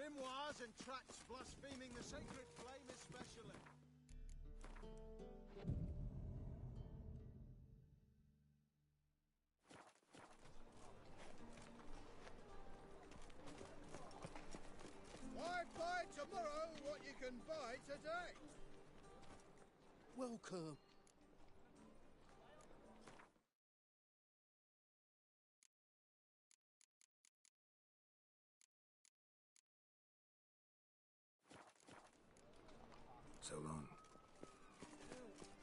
grimoires and tracts blaspheming the sacred flame especially. Why buy tomorrow what you can buy today? Welcome. So long.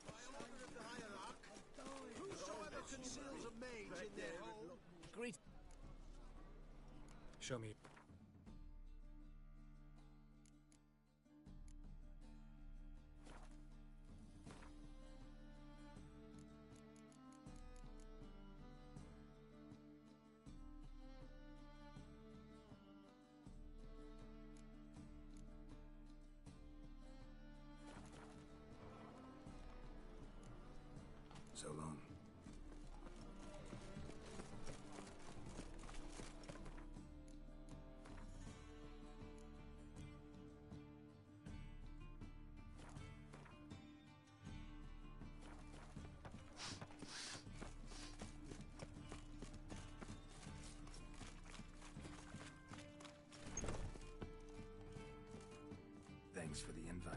By order of the hierarch, whosoever conceals a mage in their home... Greet. Show me. So long. Thanks for the invite.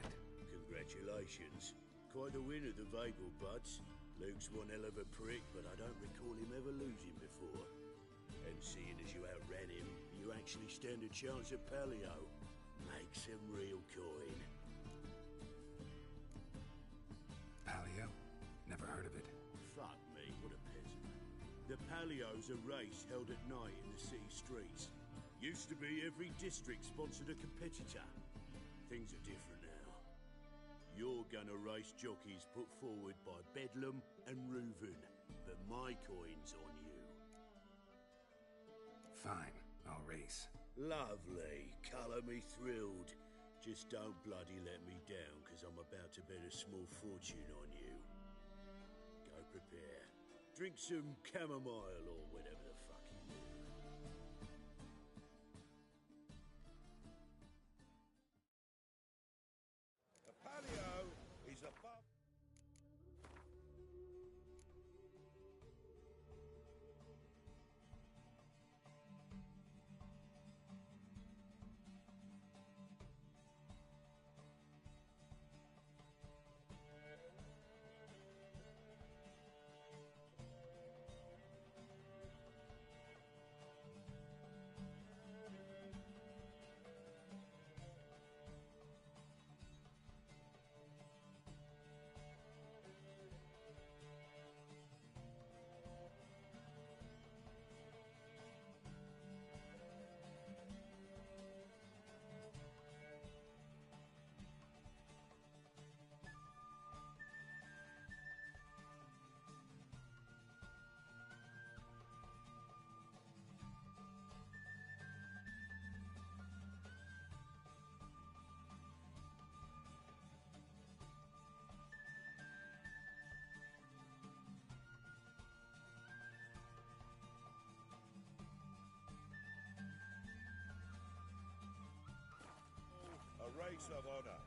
Congratulations. Quite a winner, the Vagel buds. Luke's one hell of a prick, but I don't recall him ever losing before. And seeing as you outran him, you actually stand a chance at Palio. Make some real coin. Palio? Never heard of it. Fuck me, what a peasant. The Palio's a race held at night in the city streets. Used to be every district sponsored a competitor. Things are different now. You're gonna race jockeys put forward by Bedlam and Reuven, but my coin's on you. Fine, I'll race. Lovely. Colour me thrilled. Just don't bloody let me down, because I'm about to bet a small fortune on you. Go prepare. Drink some chamomile or whatever the fuck you do. The Palio is above... A race of honor.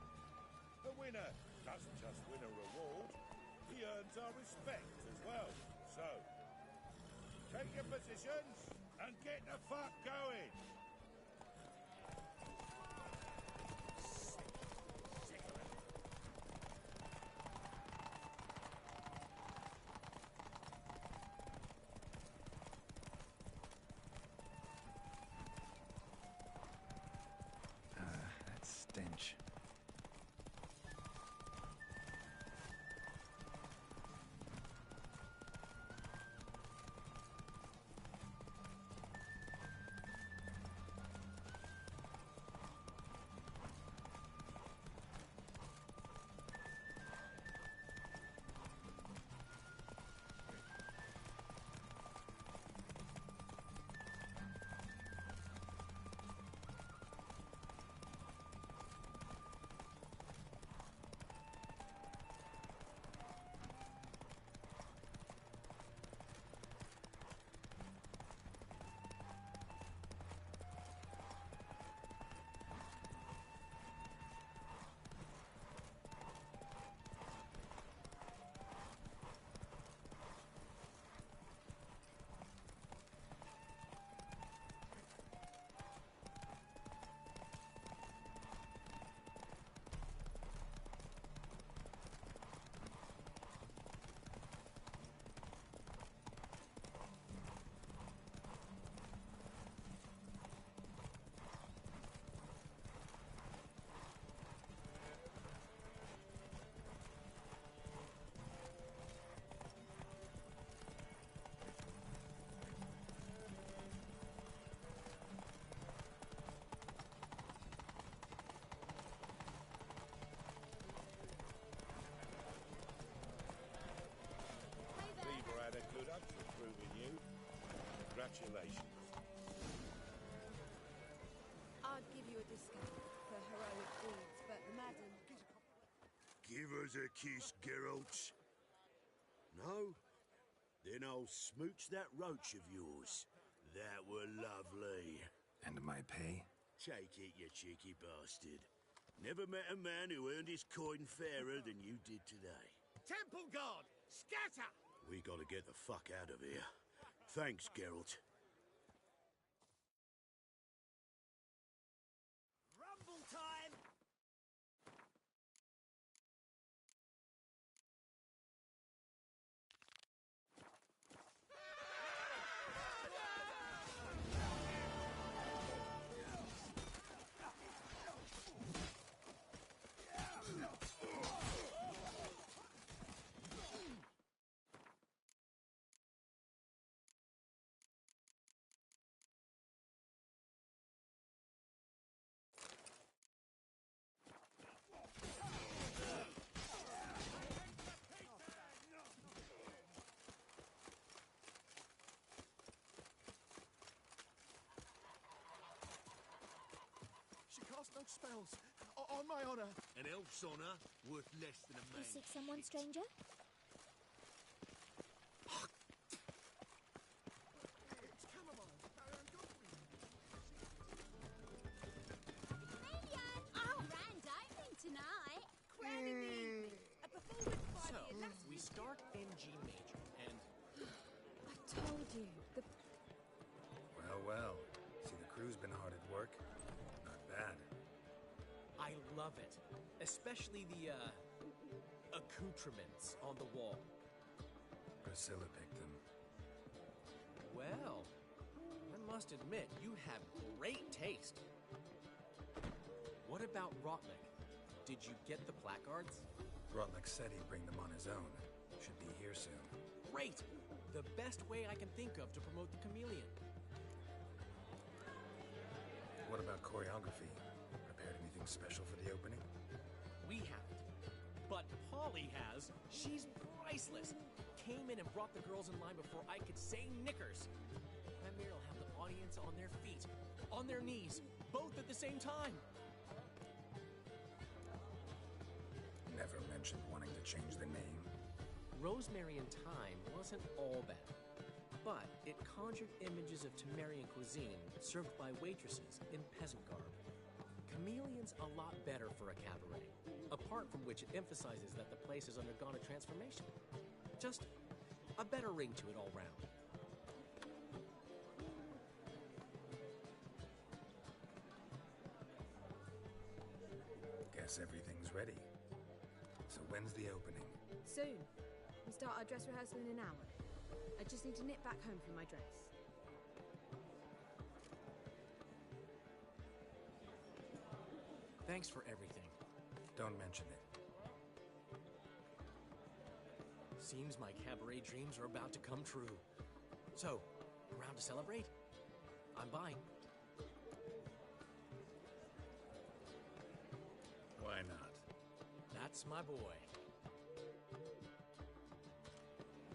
The winner doesn't just win a reward, he earns our respect as well. So, take your positions and get the fuck going. That stench. Congratulations. I'd give you a discount for heroic deeds, but madam... Give us a kiss, Geralt. No? Then I'll smooch that roach of yours. That were lovely. And my pay? Take it, you cheeky bastard. Never met a man who earned his coin fairer than you did today. Temple Guard, scatter! We gotta get the fuck out of here. Thanks, Geralt. Rumble time! She cast no spells. On my honor. An elf's honor worth less than a You seek someone, stranger? It's chamomile. Baron Godfrey. Chameleon! Oh, grand opening tonight. Crown of the evening. A performance by So, the Elastic... we start in G major, and I told you. The... Well, well. See, the crew's been hard at work. Not bad. I love it. Especially the, accoutrements on the wall. Priscilla picked them. Well, I must admit, you have great taste. What about Rotlick? Did you get the placards? Rotlick said he'd bring them on his own. Should be here soon. Great! The best way I can think of to promote the chameleon. What about choreography? Prepared anything special for the opening? We haven't. But Polly has. She's priceless. Came in and brought the girls in line before I could say knickers. Premier'll have the audience on their feet, on their knees, both at the same time. Never mentioned wanting to change the name. Rosemary and Thyme wasn't all bad, but it conjured images of Temerian cuisine served by waitresses in peasant garb. Chameleon's a lot better for a cabaret, apart from which it emphasizes that the place has undergone a transformation. Just a better ring to it all round. Guess everything's ready. So when's the opening? Soon. We start our dress rehearsal in an hour. I just need to nip back home for my dress. Thanks for everything. Don't mention it. Seems my cabaret dreams are about to come true. So, around to celebrate? I'm buying. Why not? That's my boy.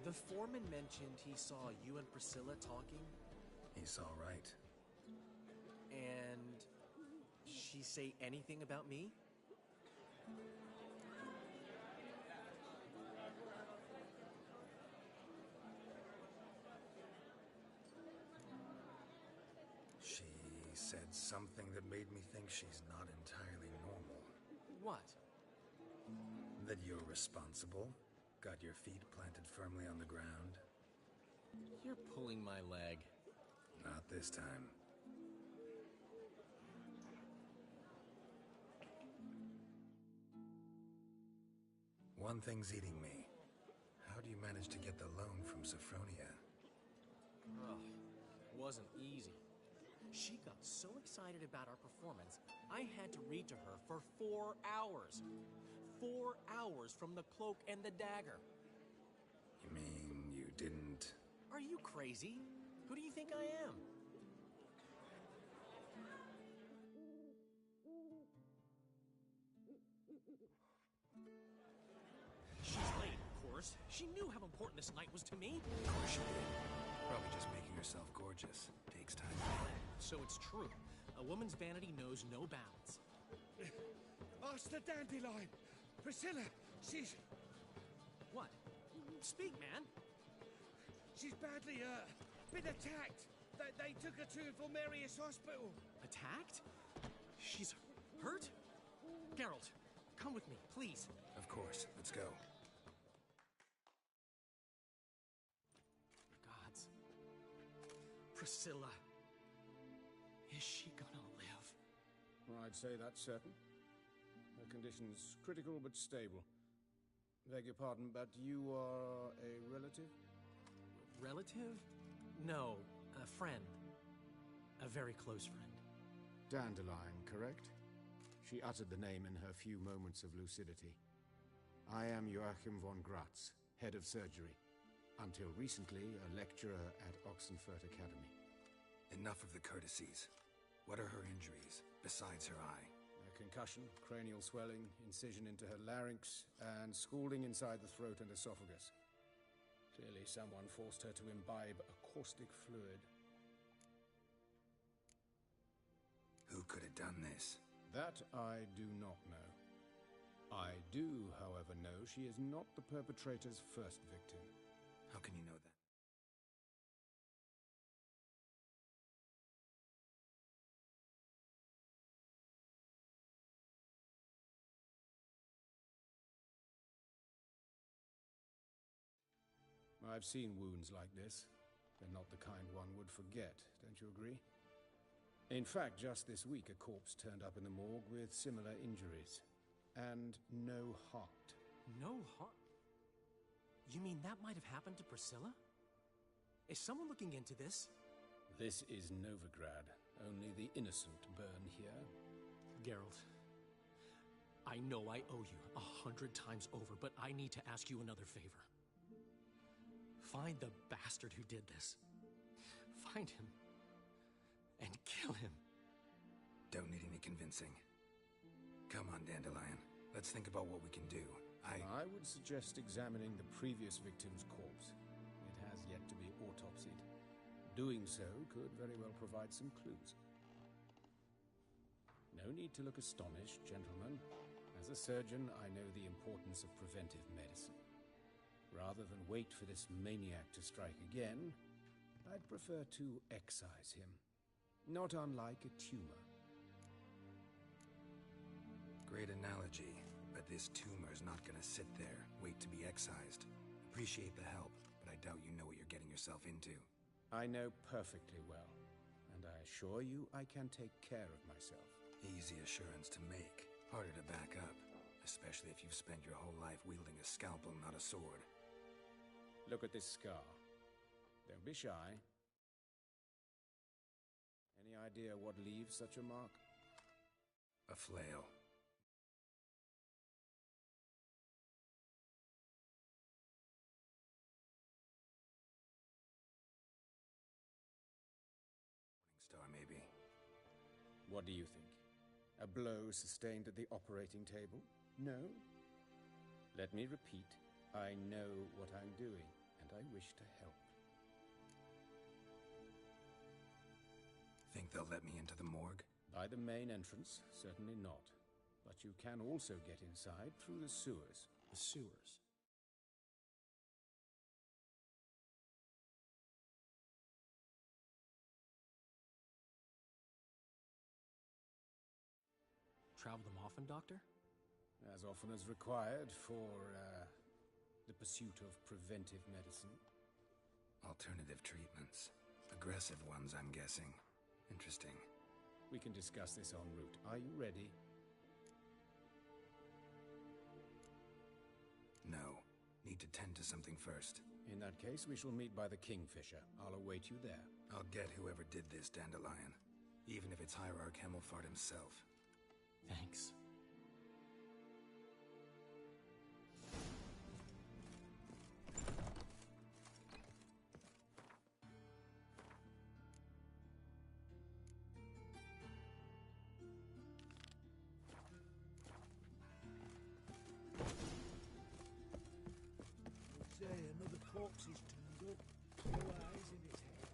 The foreman mentioned he saw you and Priscilla talking, He's all right. and she say anything about me? She said something that made me think she's not entirely normal. What? That you're responsible, got your feet planted firmly on the ground. You're pulling my leg. Not this time. One thing's eating me. How do you manage to get the loan from Sophronia? Ugh, wasn't easy. She got so excited about our performance, I had to read to her for 4 hours. 4 hours from the Cloak and the Dagger. You mean you didn't... Are you crazy? Who do you think I am? She's late, of course. She knew how important this night was to me. Of course she did. Probably just making herself gorgeous. true. A woman's vanity knows no bounds. Ask the dandelion. Priscilla, she's What? Speak, man. badly hurt. Been attacked. They took her to Vulmerius Hospital. Attacked? She's hurt? Geralt, come with me, please. Of course. Let's go. Gods. Priscilla. Is she gonna live? I'd say that's certain. Her condition's critical but stable. Beg your pardon, but you are a relative? Relative? No, a friend. A very close friend. Dandelion, correct? She uttered the name in her few moments of lucidity. I am Joachim von Gratz, head of surgery. Until recently, a lecturer at Oxenfurt Academy. Enough of the courtesies. What are her injuries, besides her eye? A concussion, cranial swelling, incision into her larynx, and scalding inside the throat and esophagus. Clearly someone forced her to imbibe a caustic fluid. Who could have done this? That I do not know. I do, however, know she is not the perpetrator's first victim. How can you know that? I've seen wounds like this. They're not the kind one would forget, don't you agree? In fact, just this week a corpse turned up in the morgue with similar injuries. And no heart. No heart? You mean that might have happened to Priscilla? Is someone looking into this? This is Novigrad. Only the innocent burn here. Geralt, I know I owe you 100 times over, but I need to ask you another favor. Find the bastard who did this. Find him. And kill him. Don't need any convincing. Come on, Dandelion. Let's think about what we can do. I would suggest examining the previous victim's corpse. It has yet to be autopsied. Doing so could very well provide some clues. No need to look astonished, gentlemen. As a surgeon, I know the importance of preventive medicine. Rather than wait for this maniac to strike again, I'd prefer to excise him. Not unlike a tumor. Great analogy, but this tumor's not gonna sit there, wait to be excised. Appreciate the help, but I doubt you know what you're getting yourself into. I know perfectly well, and I assure you I can take care of myself. Easy assurance to make, harder to back up, especially if you've spent your whole life wielding a scalpel, not a sword. Look at this scar. Don't be shy. Any idea what leaves such a mark? A flail. Morningstar, maybe. What do you think? A blow sustained at the operating table? No? Let me repeat. I know what I'm doing, and I wish to help. Think they'll let me into the morgue? By the main entrance, certainly not. But you can also get inside through the sewers. The sewers? Travel them often, Doctor? As often as required for, the pursuit of preventive medicine. Alternative treatments. Aggressive ones, I'm guessing. Interesting. We can discuss this en route. Are you ready? No. Need to tend to something first. In that case, we shall meet by the Kingfisher. I'll await you there. I'll get whoever did this, Dandelion. Even if it's Hierarch Hemmelfart himself. Thanks. Another corpse is turned up. No eyes in its head.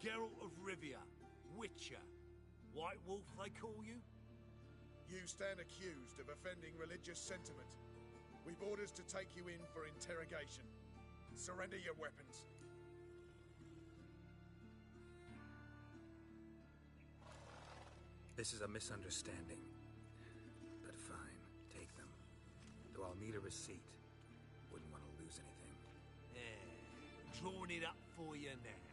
Geralt of Rivia, Witcher. White Wolf, they call you? You stand accused of offending religious sentiment. We've orders to take you in for interrogation. Surrender your weapons. This is a misunderstanding. But fine, take them. Though I'll need a receipt. Wouldn't want to lose anything. Drawing it up for you now.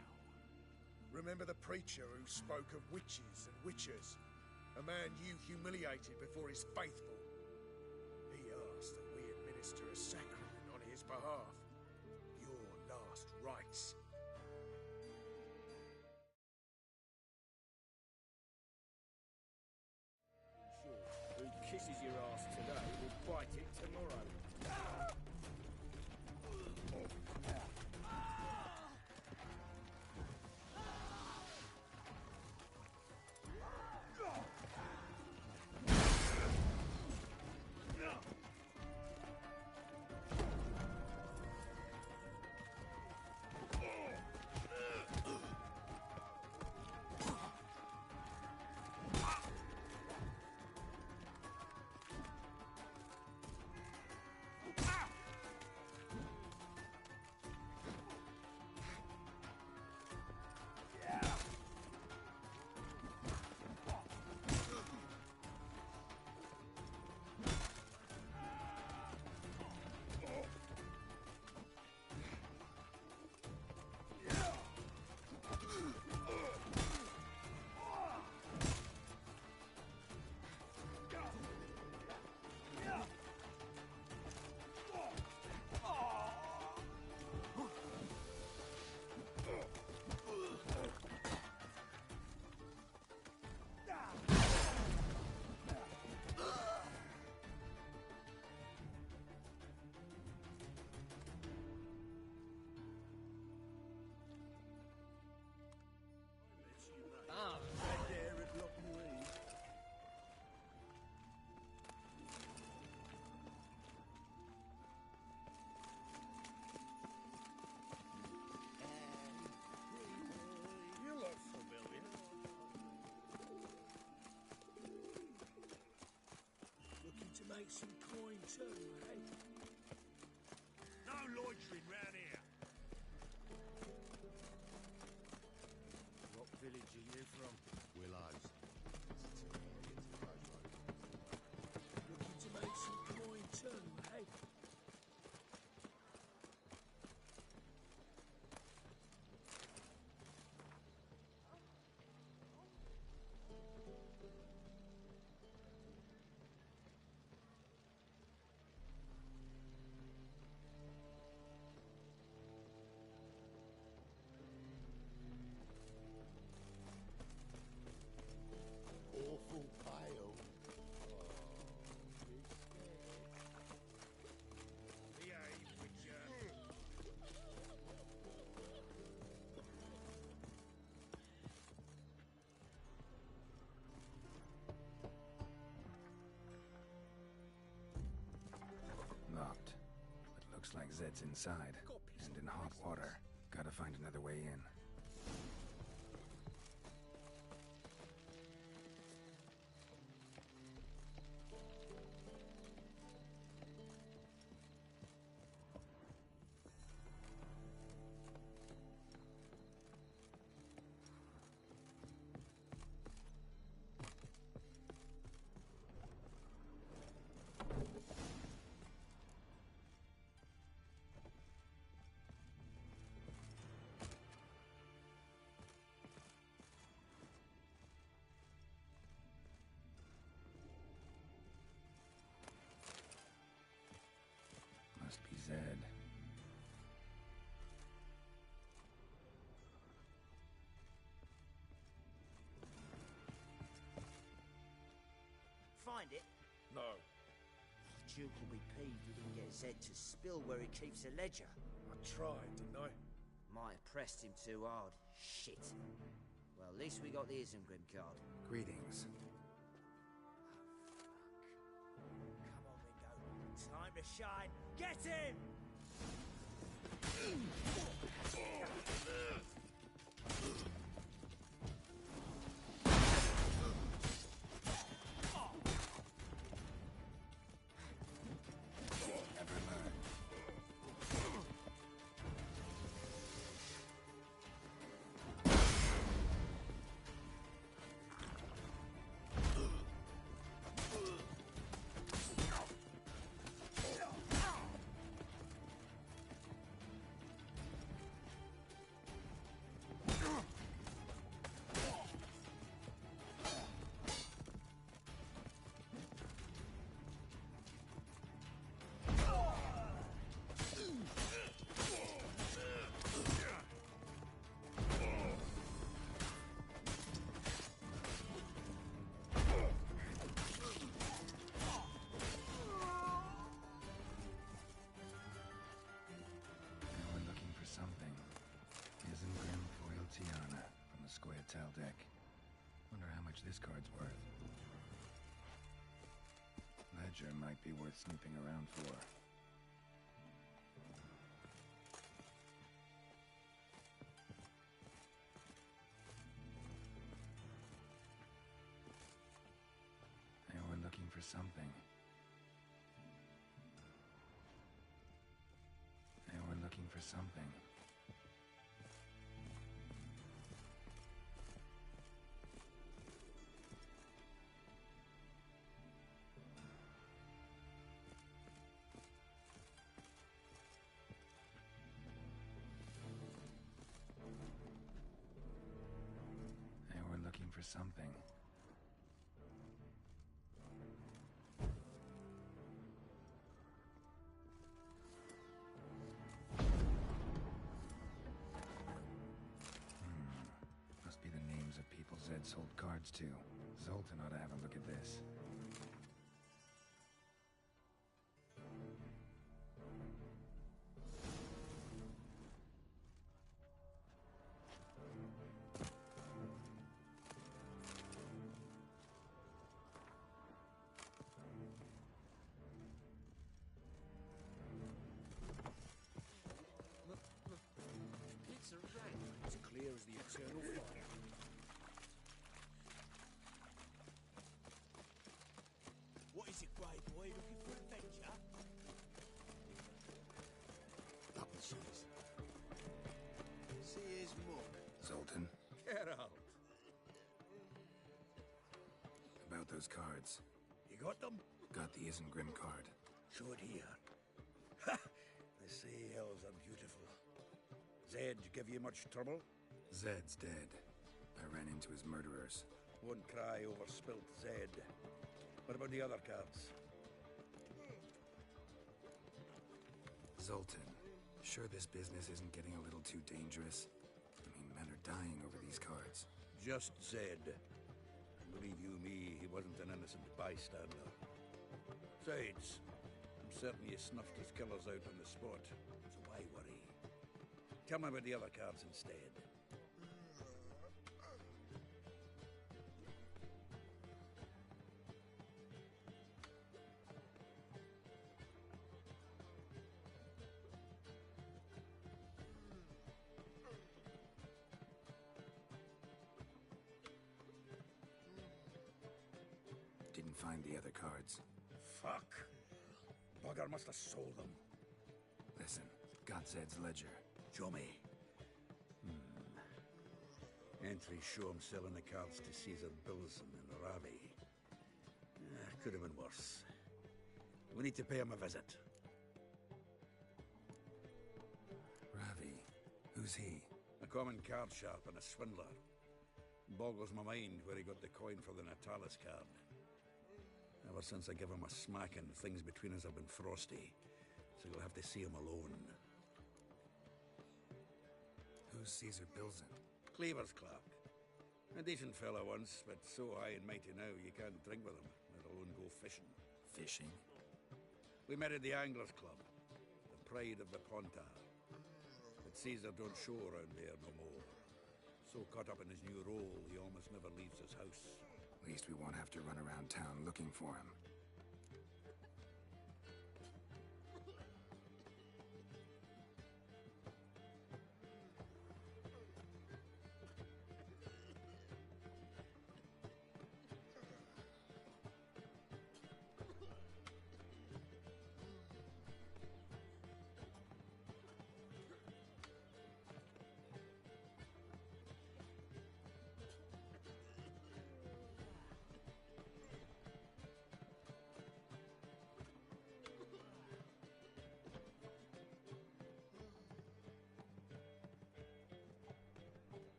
Remember the preacher who spoke of witches and witchers? A man you humiliated before his faithful. He asked that we administer a sacrament on his behalf. Your last rites. Sure, who kisses your ass today will bite it tomorrow. Make some coin too, eh? No loitering round here. What village are you from? Willows. Looking to make some coin too, eh? Awful pale. Behave, Witcher. Locked. But looks like Zed's inside. And in hot water. Gotta find another way in. Must be Zed. Find it? No. Duke will be peeved we didn't get Zed to spill where he keeps the ledger. I tried, didn't I? Might have pressed him too hard. Shit. Well, at least we got the Isengrim card. Greetings. Come on, Ringo. Time to shine. Get him! Square Taldeck. Wonder how much this card's worth. Ledger might be worth snooping around for. They were looking for something. They were looking for something. For something. Must be the names of people Zed sold cards to. Zoltan ought to have a look at this. As clear as the eternal fire. What is it, Grey Boy? Looking for adventure? Appleseeds. See his mug. Zoltan, Get out. about those cards. You got them? Got the Isengrim card. Show it here. Ha! They say elves are beautiful. Zed give you much trouble? Zed's dead. I ran into his murderers. Won't cry over spilt Zed. What about the other cards? Zoltan, sure this business isn't getting a little too dangerous? I mean, men are dying over these cards. Just Zed. And believe you me, he wasn't an innocent bystander. Besides, I'm certain you snuffed his killers out on the spot, so why worry? Tell me about the other cards instead. Didn't find the other cards. Fuck! Bugger must have sold them. Listen, got Zed's ledger. Show me. Entries show him selling the cards to Caesar Bilson in Ravi. Could have been worse. We need to pay him a visit. Ravi, who's he? A common card sharp and a swindler. Boggles my mind where he got the coin for the Natalis card. Ever since I gave him a smacking, things between us have been frosty. So you'll have to see him alone. Who's Caesar Bilson? Cleaver's clerk. A decent fellow once, but so high and mighty now you can't drink with him, let alone go fishing. Fishing? We met at the Anglers Club, the pride of the Pontar. But Caesar don't show around there no more. So caught up in his new role, he almost never leaves his house. At least we won't have to run around town looking for him.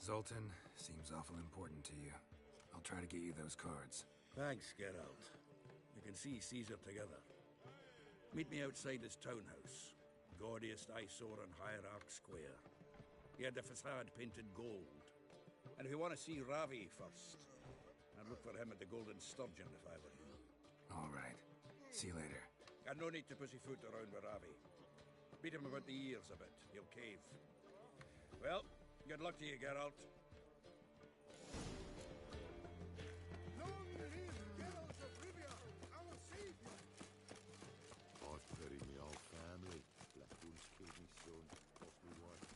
Zoltan, seems awful important to you. I'll try to get you those cards. Thanks, Geralt. You can see Caesar together. Meet me outside his townhouse, gaudiest eyesore on Hierarch Square. He had the facade painted gold. And if you want to see Ravi first, I'd look for him at the Golden Sturgeon if I were you. All right. See you later. And no need to pussyfoot around with Ravi. Beat him about the ears a bit. He'll cave. Well, good luck to you, Geralt. Long live Geralt of Rivia, our savior! I've buried my old family. Blackwood's killed me son, lost me wife.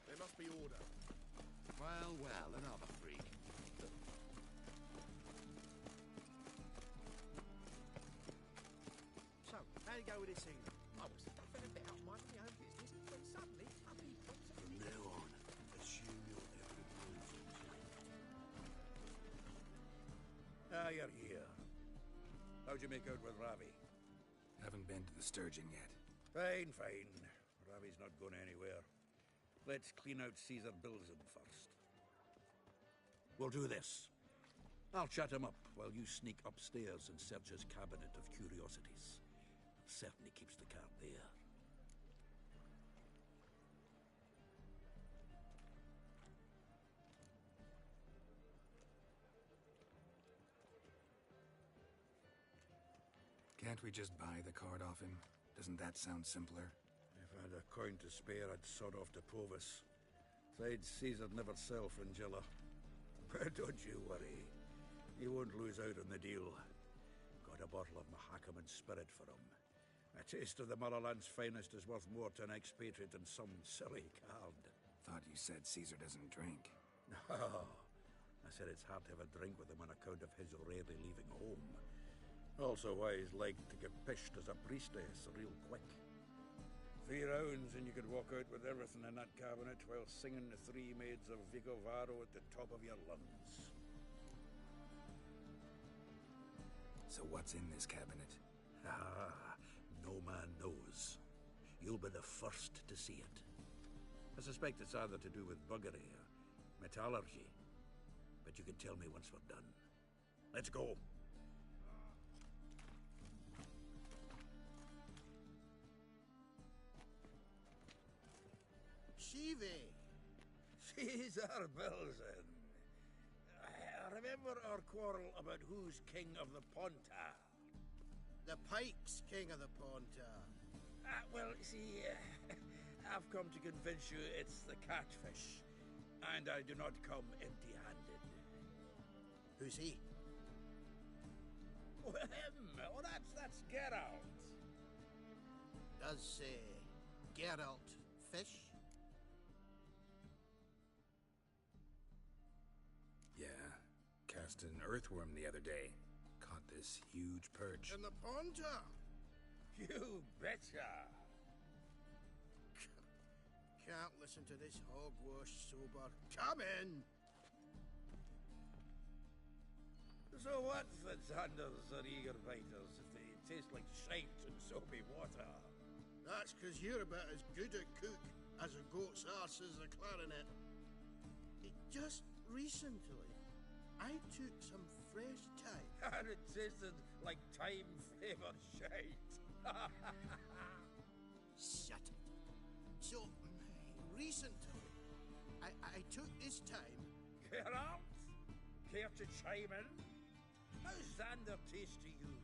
There must be order. Well, well, another freak. So, how'd it go with this thing? I was nothing about minding my own business when suddenly Tuppy pops up. From now on, assume you're Edward Wilson. Ah, you're here. How'd you make out with Ravi? Haven't been to the Sturgeon yet. Fine, fine. Ravi's not going anywhere. Let's clean out Caesar Bilzen first. We'll do this. I'll chat him up while you sneak upstairs and search his cabinet of curiosities. Certainly keeps the cart there. Can't we just buy the card off him? Doesn't that sound simpler? If I had a coin to spare, I'd sod off to Provis. Besides, Caesar'd never sell Fringilla. But don't you worry. He won't lose out on the deal. Got a bottle of Mahakaman spirit for him. A taste of the Motherland's finest is worth more to an expatriate than some silly card. Thought you said Caesar doesn't drink. No. I said it's hard to have a drink with him on account of his rarely leaving home. Also why he's like to get pished as a priestess real quick. 3 rounds and you could walk out with everything in that cabinet while singing the 3 maids of Vigo Varo at the top of your lungs. So what's in this cabinet? Ah, no man knows. You'll be the first to see it. I suspect it's either to do with buggery or metallurgy. But you can tell me once we're done. Let's go. Shive! Caesar Bilzen. Remember our quarrel about who's king of the Pontar? The Pike's king of the Pontar. Well, see, I've come to convince you it's the catfish. And I do not come empty-handed. Who's he? Oh, him! Oh, that's Geralt. Does Geralt fish? Yeah. Cast an earthworm the other day. Caught this huge perch. In the Pontar? You betcha! Can't listen to this hogwash sober. Come in! So what, Fitzhanders or eager biters, if they taste like shite and soapy water? That's because you're about as good a cook as a goat's arse is a clarinet. Just recently, I took some fresh thyme. And it tasted like thyme-flavoured shite. Shut it. So, recently, I took this thyme. Geralt? Care to chime in? How's Xander taste to you?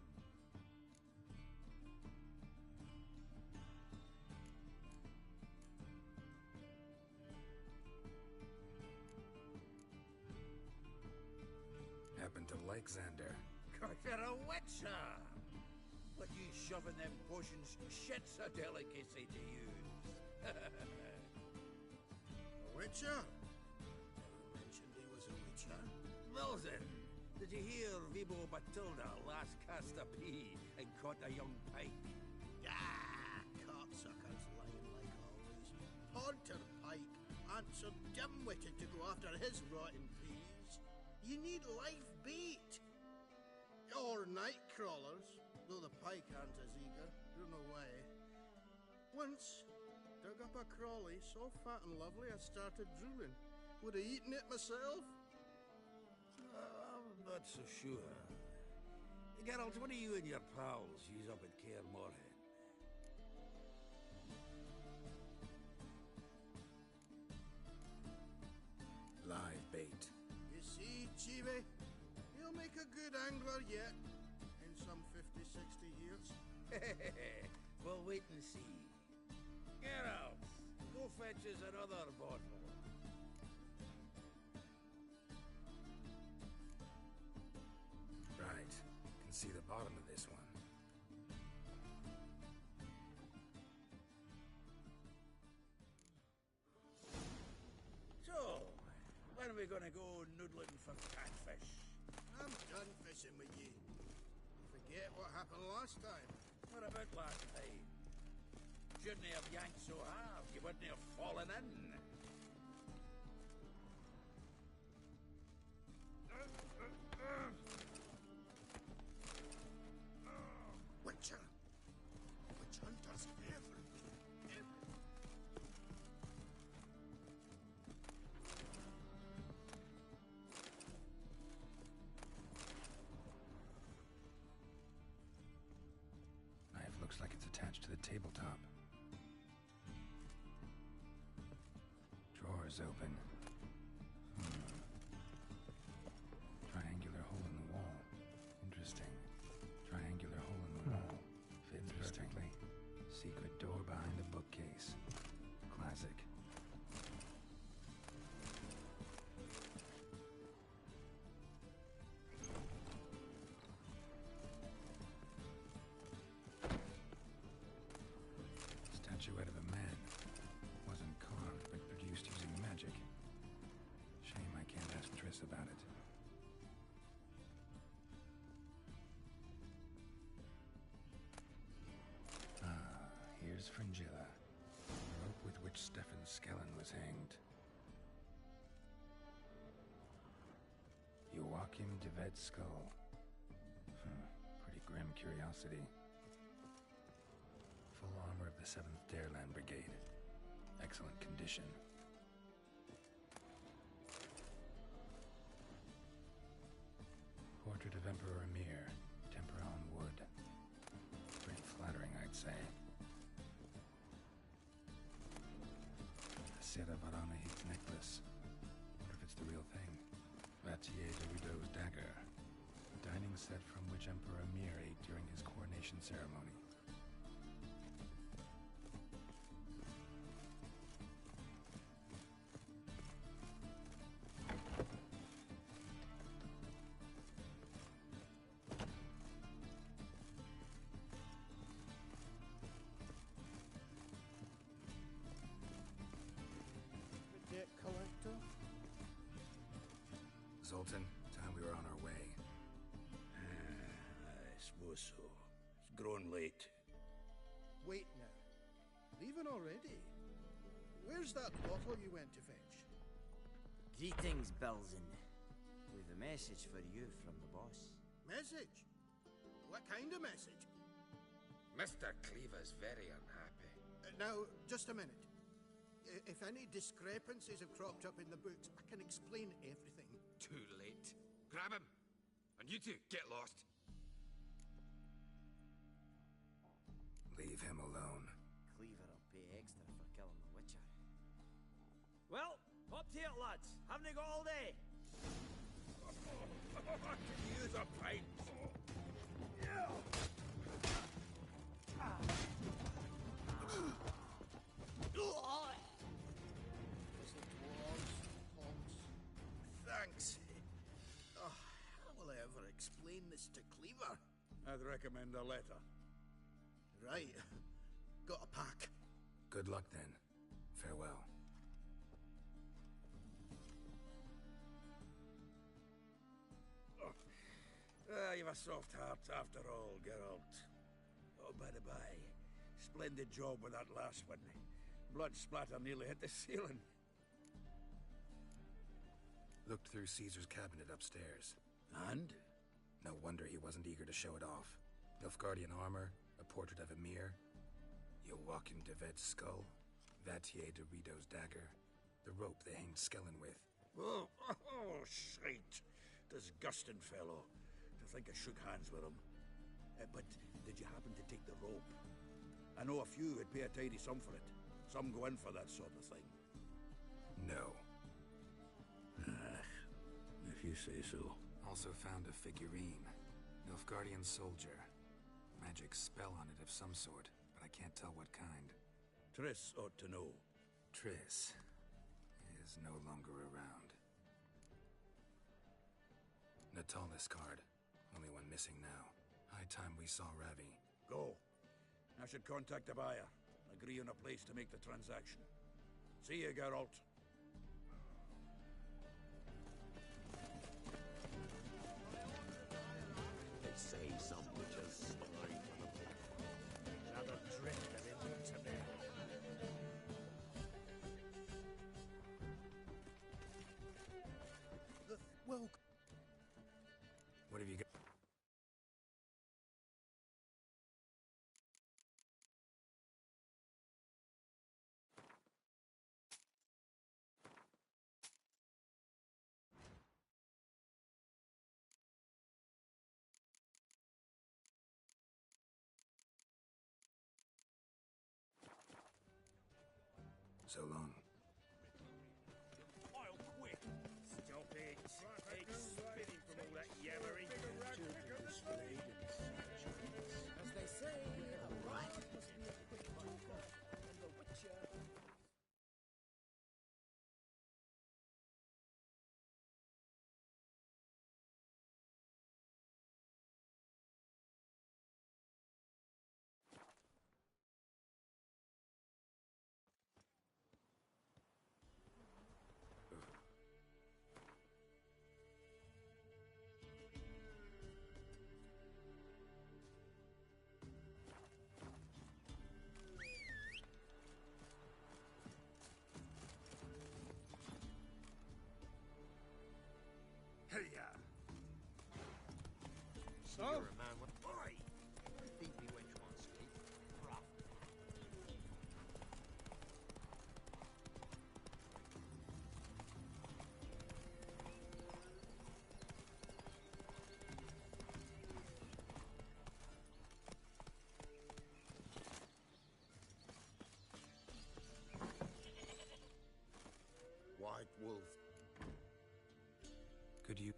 Happen to like Xander. Cause you're a witcher! But you shoving them potions, shit's a delicacy to use. A witcher? Never mentioned he was a witcher. Wilson, did you hear Vibo Batilda last cast a pea and caught a young pike? Ah, cocksuckers lying like always. Pontar Pike aren't so dim-witted to go after his rotten peas. You need live bait. Or night crawlers, though the pike aren't as eager. Don't know why. Once, dug up a crawly so fat and lovely I started drooling. Would have eaten it myself. I'm not so sure. Geralt, what do you and your pals use up at Kaer Morhen? Live bait. You see, Chibi? He'll make a good angler yet. In some 50, 60 years. We'll wait and see. Geralt, go fetch us another bottle. Right. Can see the bottom of this one. So, when are we gonna go noodling for catfish? I'm done fishing with you. Forget what happened last time. What about last time? Shouldn't have yanked so hard. You wouldn't have fallen in. Witcher! Witch hunters everywhere. Knife looks like it's attached to the tabletop. Drawer's open. Triangular hole in the wall. Interesting. Triangular hole in the wall. Fits perfectly. Secret door behind the bookcase. Classic. Statuette of a man. Wasn't carved, but produced using magic. Shame I can't ask Triss about it. Here's Fringilla, the rope with which Stefan Skellen was hanged. Joachim de Ved's skull. Pretty grim curiosity. Full armor of the 7th Dareland Brigade. Excellent condition. Portrait of Emperor Emir. Tempera on wood. Pretty flattering, I'd say. Sera Varanahe's necklace. Wonder if it's the real thing. Vattier de Rideau's dagger. A dining set from which Emperor Emir ate during his coronation ceremony. Debt collector? Zoltan, time we were on our way. I suppose so. It's grown late. Wait now. Leaving already? Where's that bottle you went to fetch? Greetings, Belzen. We've a message for you from the boss. Message? What kind of message? Mr. Cleaver's very unhappy. Now, just a minute. If any discrepancies have cropped up in the books, I can explain everything. Too late. Grab him. And you two, get lost. Leave him alone. Cleaver will pay extra for killing the Witcher. Well, up to it, lads. Haven't you got all day? I could use a pint. Thanks. Oh, how will I ever explain this to Cleaver? I'd recommend a letter. Right. Got a pack. Good luck then. Farewell. You've a soft heart after all, Geralt. Oh, by the by, splendid job with that last one. Blood splatter nearly hit the ceiling. Looked through Caesar's cabinet upstairs. And? No wonder he wasn't eager to show it off. Nilfgaardian armor, a portrait of Emir, Joachim de Ved's skull, Vattier de Rideau's dagger, the rope they hanged Skellen with. Oh, shite. Disgusting fellow. To think I shook hands with him. But did you happen to take the rope? I know a few would pay a tidy sum for it. Some go in for that sort of thing. No. If you say so. Also found a figurine. Nilfgaardian soldier. Magic spell on it of some sort, but I can't tell what kind. Triss ought to know. Triss is no longer around. Natalis card. Only one missing now. High time we saw Ravi. Go. I should contact the buyer. Agree on a place to make the transaction. See you, Geralt. They say some witches spy for the big Another drifter into me. Well, What have you got? So long. I'll quit. Stop it. It's spinning from all that yammering. As they say, a right must be a quick talker, and the Witcher. Hey-ya. So? You're a man with... Oi! I think the wench wants sleep. Rough. White Wolf. Could you...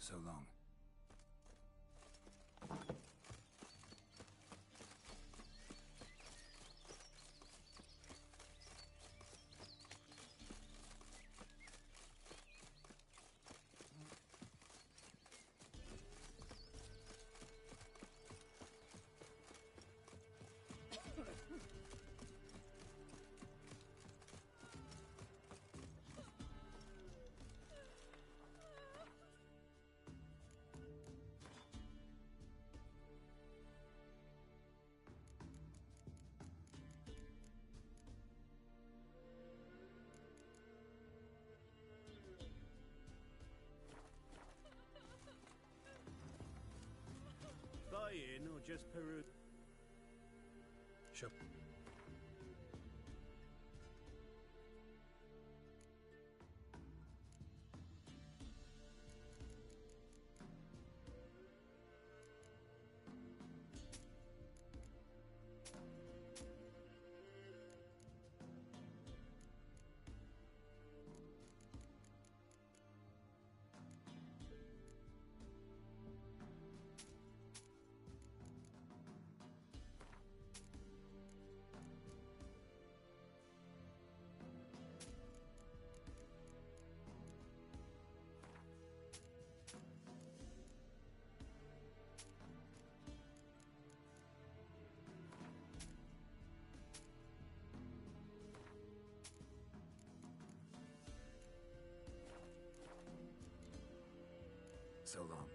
So long. just Peru. Sure. So long.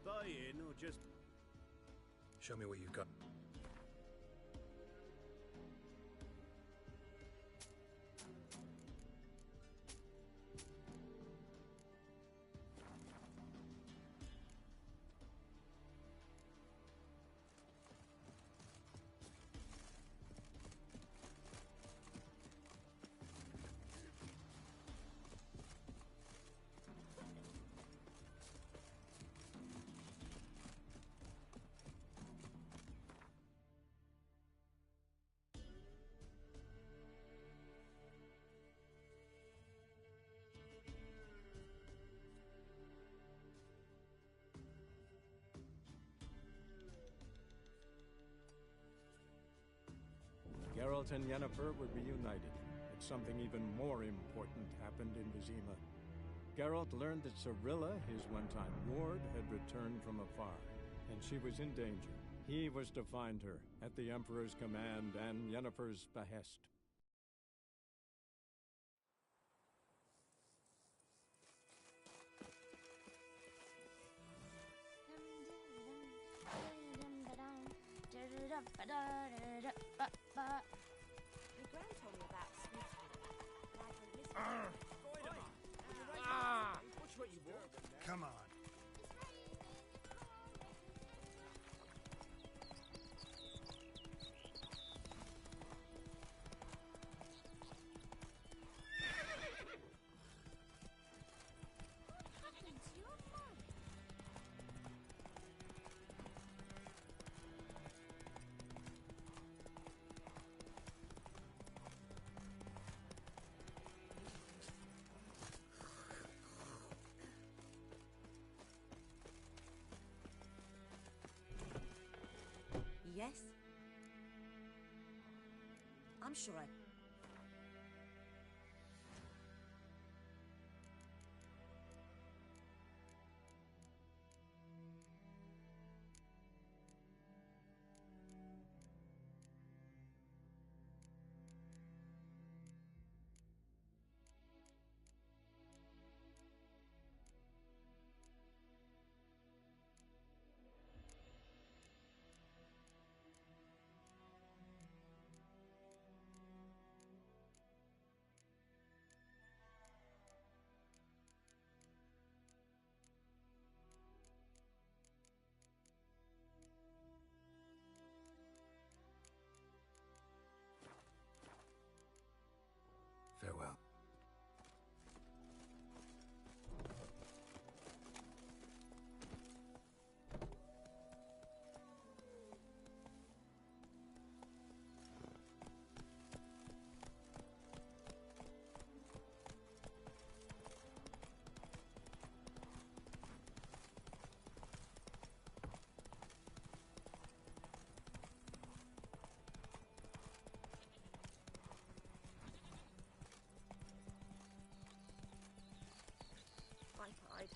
Buy in or just... Show me what you've got. Geralt and Yennefer would be united, but something even more important happened in Vizima. Geralt learned that Cirilla, his one-time ward, had returned from afar, and she was in danger. He was to find her, at the Emperor's command and Yennefer's behest. Your gran told me about sweet. Watch what you walk. Come on. Yes? I'm sure I...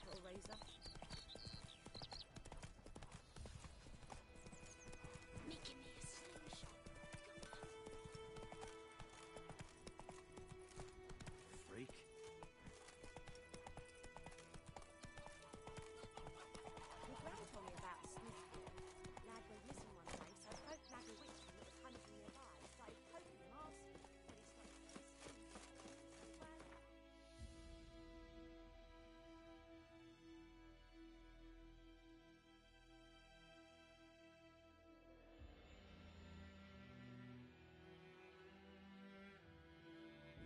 Hellraiser. Making me a slingshot. Freak. My gran told me about a sneak here. Lad went missing one day, so I poked Lad a witch that was hunting nearby. Started poking him, asking him, but he's like,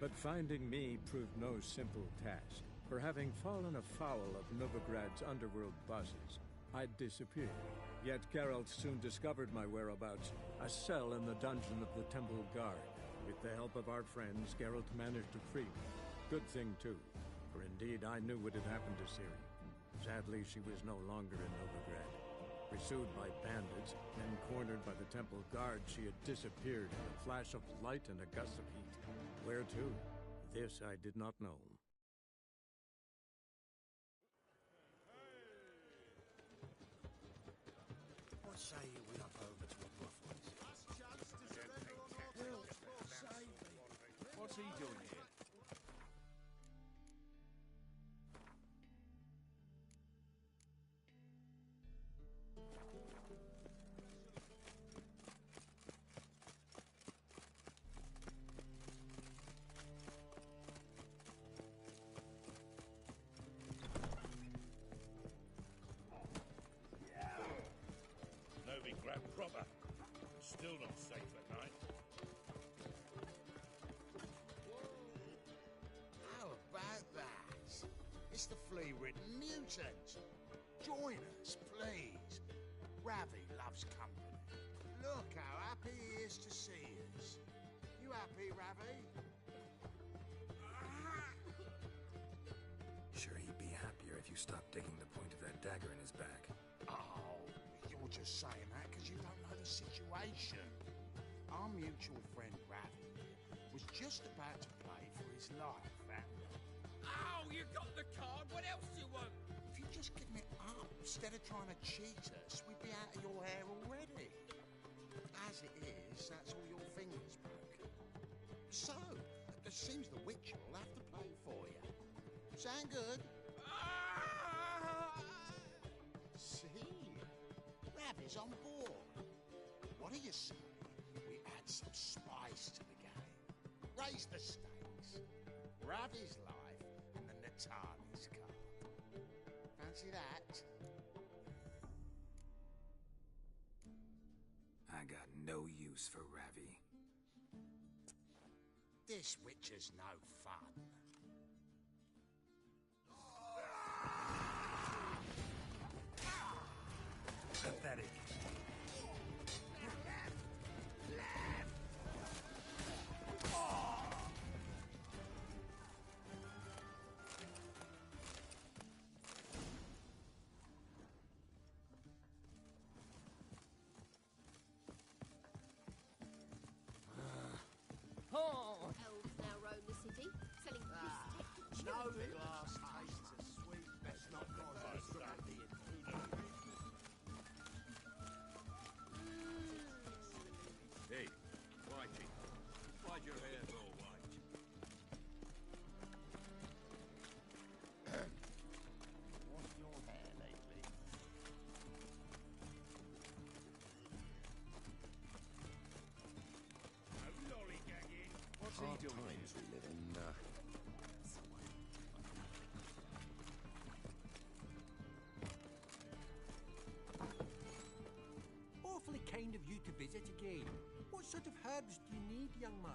But finding me proved no simple task. For having fallen afoul of Novigrad's underworld bosses, I'd disappeared. Yet Geralt soon discovered my whereabouts, a cell in the dungeon of the Temple Guard. With the help of our friends, Geralt managed to free me. Good thing, too, for indeed I knew what had happened to Ciri. Sadly, she was no longer in Novigrad. Pursued by bandits, then cornered by the Temple Guard, she had disappeared in a flash of light and a gust of heat. Where to? This I did not know. What say you we up over to a Bruffways? Help! Save me! What's he doing here? Novigrad proper. Still not safe at night. How about that? It's the flea-ridden mutant. Join us, please. Ravi loves company. Look how happy he is to see us. You happy, Ravi? Sure, he'd be happier if you stopped digging the point of that dagger in his back. Oh, you're just saying that because you don't know the situation. Our mutual friend Ravi was just about to play for his life, and... Oh, you got the card. What else do you want? If you'd just given it up, instead of trying to cheat us, we'd be out of your hair already. As it is, that's all your fingers broken. So, it seems the Witcher will have to play for you. Sound good? See? Ravi's on board. What do you say? We add some spice to the game. Raise the stakes. Ravi's life and the Natali's card. Fancy that? I got no use for Ravi. This Witcher's no fun. Pathetic. Elves now roam the city, selling piss No children. glass tastes as sweet. Best not go Hey, Whitey, why'd your hair go white? What's your hair lately? No lollygagging. What's he doing times we live in, Awfully kind of you to visit again. What sort of herbs do you need, young man?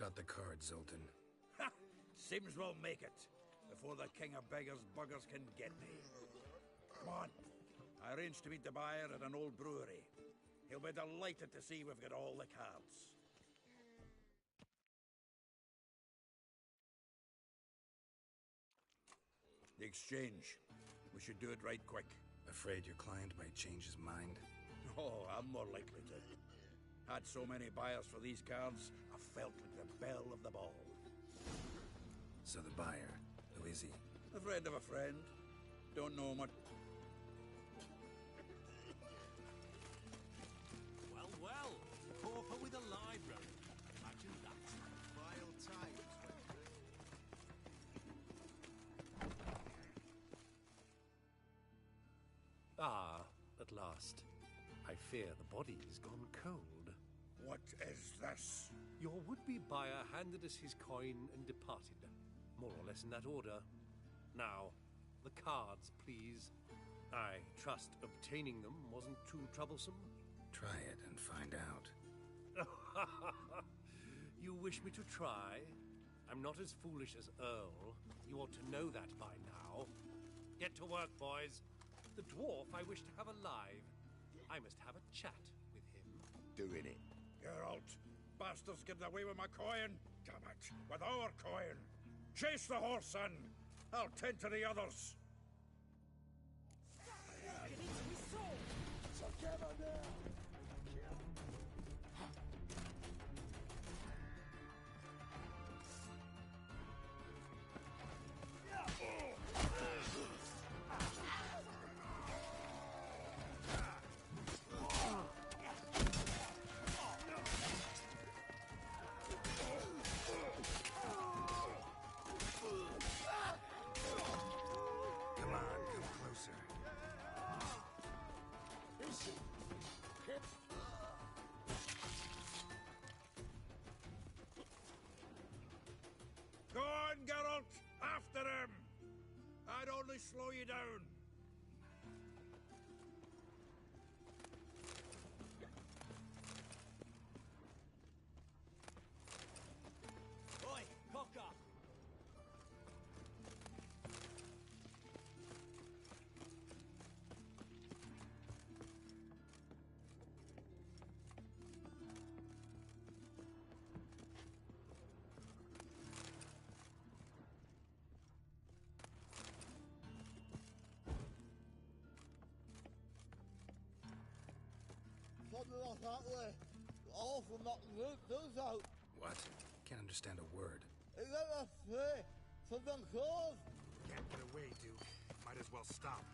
got the card, Zoltan. Ha! Seems we'll make it, before the king of beggars buggers can get me. Come on. I arranged to meet the buyer at an old brewery. He'll be delighted to see we've got all the cards. The exchange. We should do it right quick. Afraid your client might change his mind? Oh, I'm more likely to. Had so many buyers for these cards, I felt like the belle of the ball. So the buyer, who is he? A friend of a friend. Don't know much. Well, well. Pauper with a library. Imagine that. Wild times. Ah, at last. I fear the body's gone cold. What is this? Your would-be buyer handed us his coin and departed. More or less in that order. Now, the cards, please. I trust obtaining them wasn't too troublesome? Try it and find out. You wish me to try? I'm not as foolish as Earl. You ought to know that by now. Get to work, boys. The dwarf I wish to have alive. I must have a chat with him. Doing it. Geralt, bastards getting away with my coin. Damn it, with our coin. Chase the horse, son. I'll tend to the others. Go on, Geralt! After him! I'd only slow you down. Oi, cocker! Something like that way. All from knocking those out. What? Can't understand a word. Is that a say? Something close? Can't get away, Duke. Might as well stop.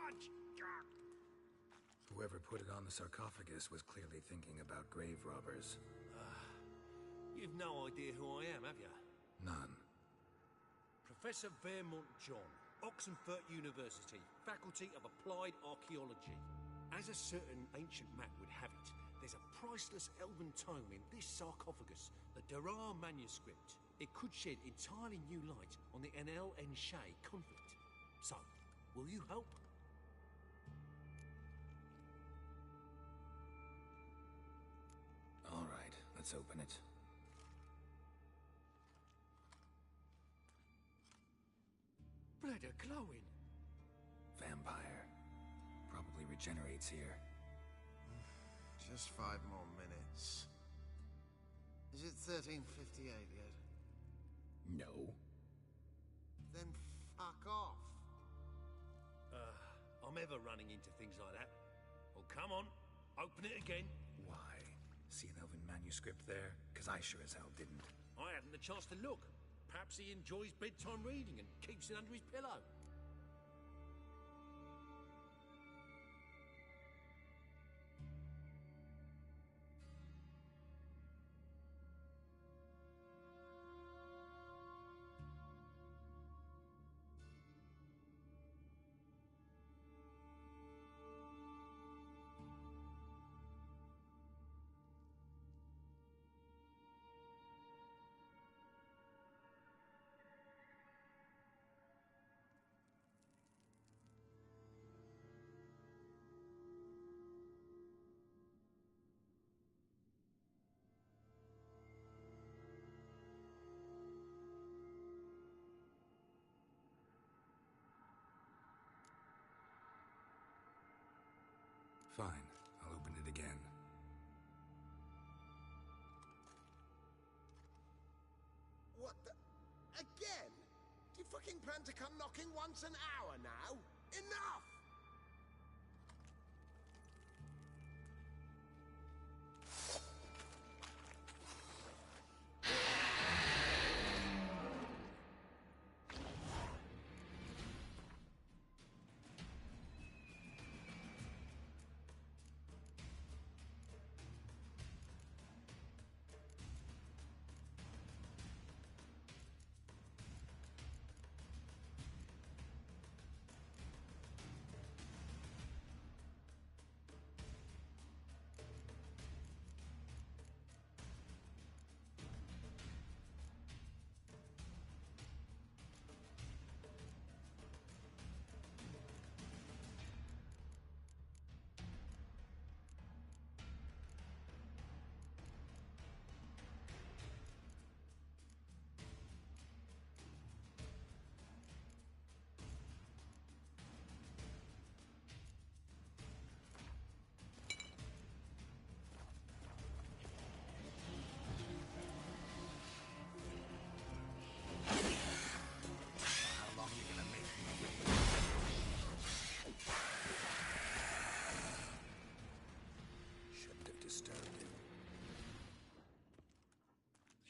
Dodge! Whoever put it on the sarcophagus was clearly thinking about grave robbers. You've no idea who I am, have you? None. Professor Vermont John, Oxenfurt University, Faculty of Applied Archaeology. As a certain ancient map would have it, there's a priceless elven tome in this sarcophagus, the Durar manuscript. It could shed entirely new light on the Enel and Shay conflict. So, will you help? All right, let's open it. Blood are glowing. Vampire. Probably regenerates here. Just 5 more minutes. Is it 1358 yet? No. Then fuck off. I'm ever running into things like that. Well, come on, open it again. Why? See an elven manuscript there? Because I sure as hell didn't. I hadn't the chance to look. Perhaps he enjoys bedtime reading and keeps it under his pillow. Fine, I'll open it again. What the... Again? Do you fucking plan to come knocking once an hour now? Enough!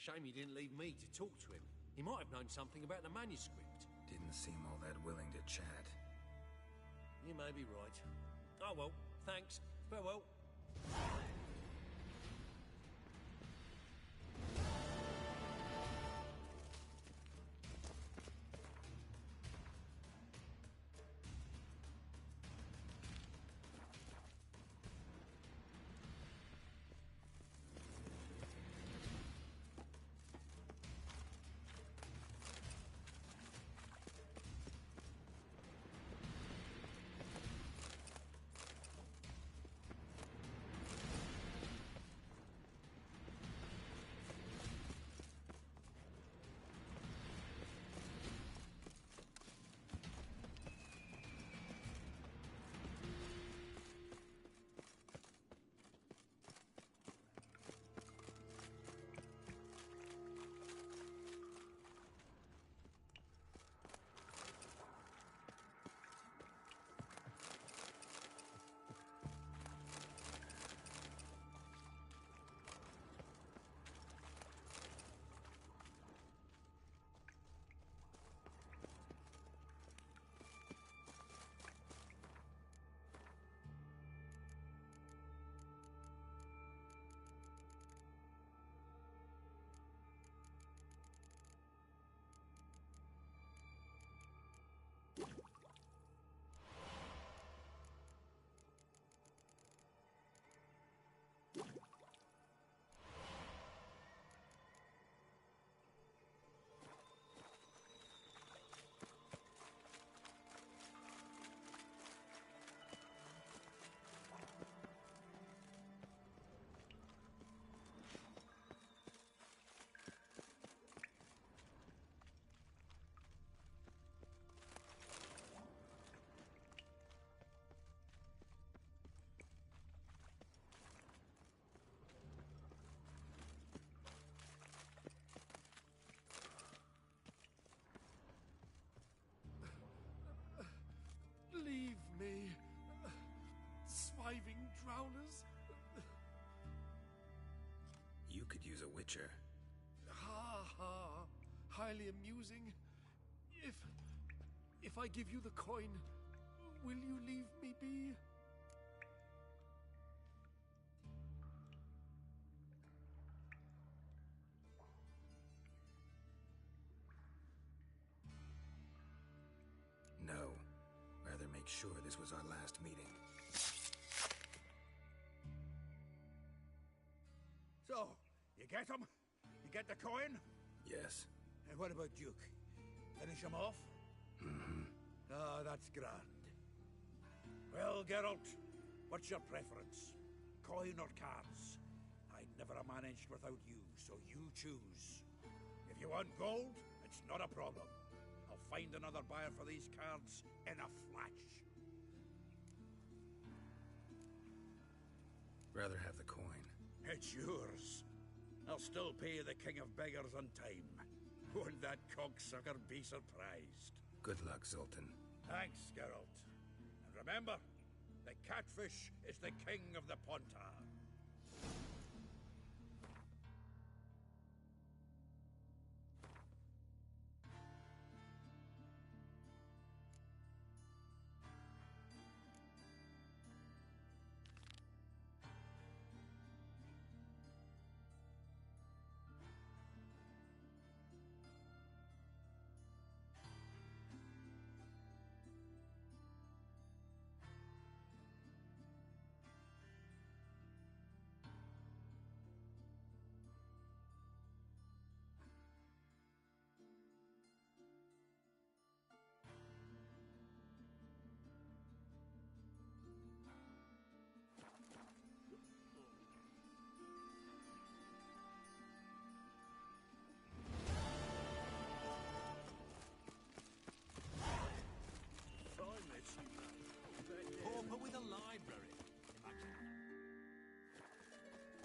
Shame he didn't leave me to talk to him. He might have known something about the manuscript. Didn't seem all that willing to chat. You may be right. Oh well, thanks. Farewell. growlers? You could use a witcher. Ha ha. Highly amusing. If I give you the coin, will you leave me be? No. Rather make sure this was our last meeting. So, you get him? You get the coin? Yes. And what about Duke? Finish him off? Mm-hmm. Ah, that's grand. Well, Geralt, what's your preference? Coin or cards? I never managed without you, so you choose. If you want gold, it's not a problem. I'll find another buyer for these cards in a flash. Rather have the coin. It's yours. I'll still pay the King of Beggars on time. Won't that cocksucker be surprised? Good luck, Zoltan. Thanks, Geralt. And remember, the catfish is the king of the Pontar. Pauper with a library. Imagine.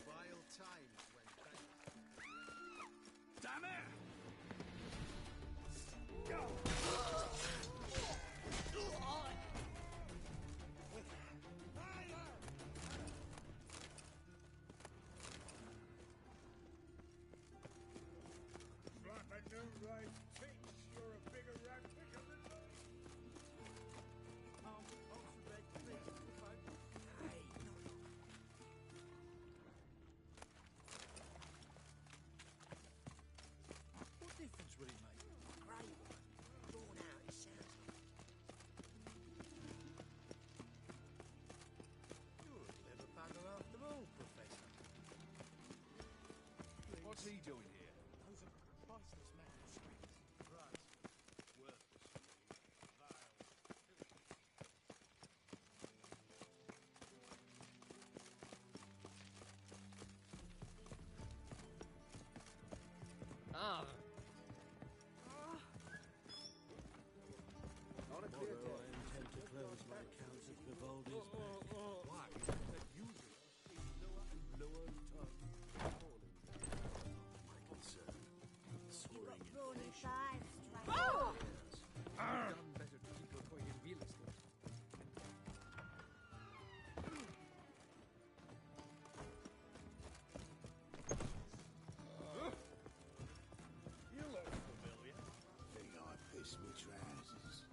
Vile times when Damn it! Flapping new right thinks you're a bigger rat picker than me. What difference will it make? Great one. Drawn out, it sounds like. You're a clever bugger after all, Professor. What's he doing here? Those are priceless manuscripts. Right. Worthless. Vile. Ah. On a clear day. I intend to close my accounts at Vivaldi's back. Why? That usually is lower and lower tongue. Falling. My concern. Soaring inflation. Oh! Done better to keep your coin in real estate. You look familiar. Think I pissed me trousers.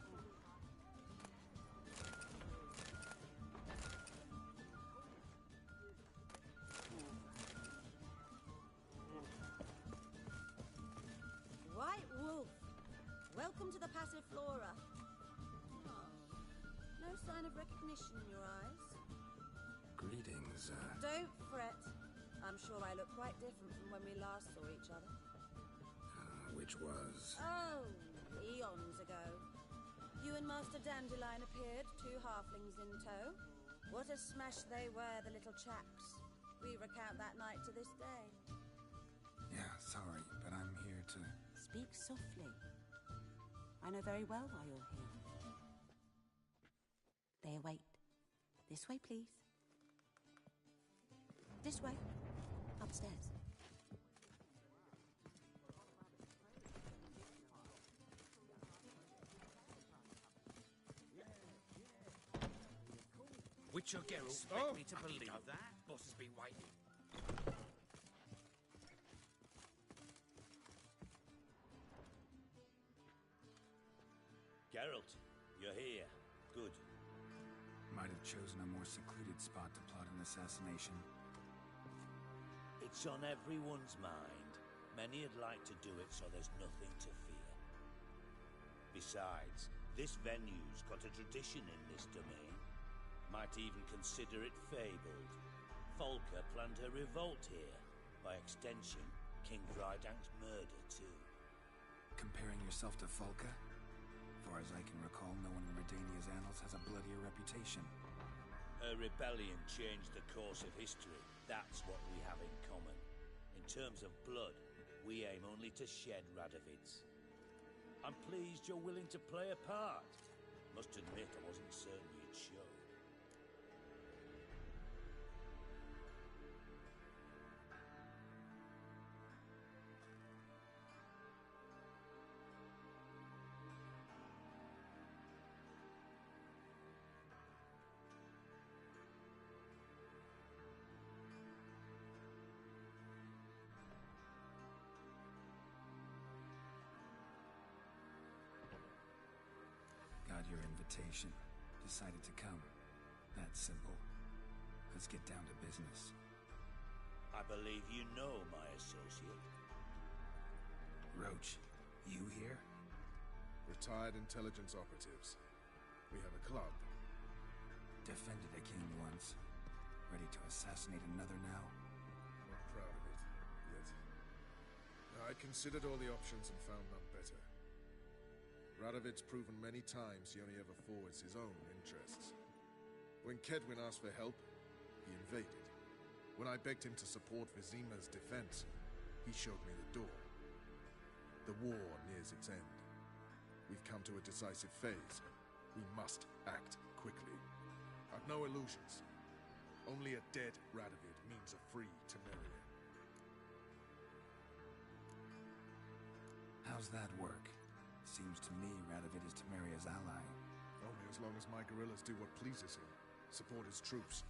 White Wolf, welcome to the Passiflora. Oh, no sign of recognition in your eyes. Greetings, Don't fret. I'm sure I look quite different from when we last saw each other. which was... Oh, eons ago. You and Master Dandelion appeared, two halflings in tow. What a smash they were, the little chaps. We recount that night to this day. Yeah, sorry, but I'm here to... Speak softly. I know very well why you're here. They await. This way, please. This way. Upstairs. Witcher Geralt Expect me to believe that? Boss has been waiting. Geralt, you're here. Good. Might have chosen a more secluded spot to plot an assassination. It's on everyone's mind. Many'd like to do it so there's nothing to fear. Besides, this venue's got a tradition in this domain. Might even consider it fabled. Folka planned her revolt here. By extension, King Vrydank's murder, too. Comparing yourself to Folka? Far as I can recall, no one in Redania's annals has a bloodier reputation. Her rebellion changed the course of history. That's what we have in common. In terms of blood, we aim only to shed Radovid's. I'm pleased you're willing to play a part. Must admit, I wasn't certain you'd show. Got your invitation. Decided to come. That's simple. Let's get down to business. I believe you know my associate. Roach, you here? Retired intelligence operatives. We have a club. Defended a king once. Ready to assassinate another now? Not proud of it, yet. I considered all the options and found none better. Radovid's proven many times he only ever forwards his own interests. When Kedwin asked for help, he invaded. When I begged him to support Vizima's defense, he showed me the door. The war nears its end. We've come to a decisive phase. We must act quickly. I've no illusions. Only a dead Radovid means a free Temeria. How's that work? Seems to me Radovid is Temeria's ally. Only as long as my guerrillas do what pleases him. Support his troops.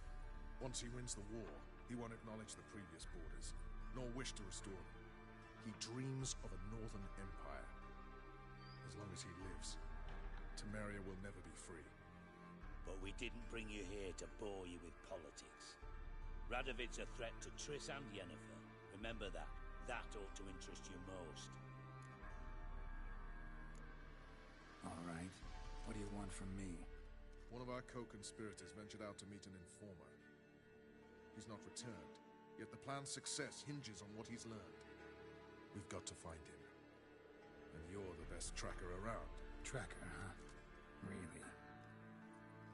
Once he wins the war, he won't acknowledge the previous borders, nor wish to restore them. He dreams of a northern empire. As long as he lives, Temeria will never be free. But we didn't bring you here to bore you with politics. Radovid's a threat to Triss and Yennefer. Remember that. That ought to interest you most. All right. What do you want from me? One of our co-conspirators ventured out to meet an informer. He's not returned, yet the plan's success hinges on what he's learned. We've got to find him. And you're the best tracker around. Tracker, huh? Really?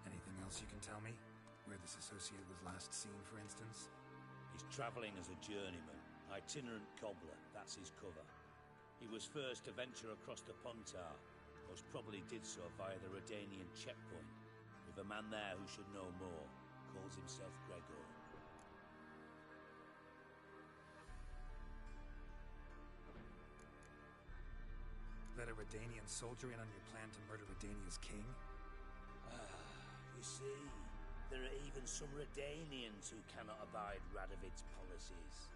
Anything else you can tell me? Where this associate was last seen, for instance? He's traveling as a journeyman. Itinerant cobbler, that's his cover. He was first to venture across the Pontar. Most probably did so via the Redanian checkpoint, with a man there who should know more. Calls himself Gregor. Let a Redanian soldier in on your plan to murder Redania's king? You see, there are even some Redanians who cannot abide Radovid's policies.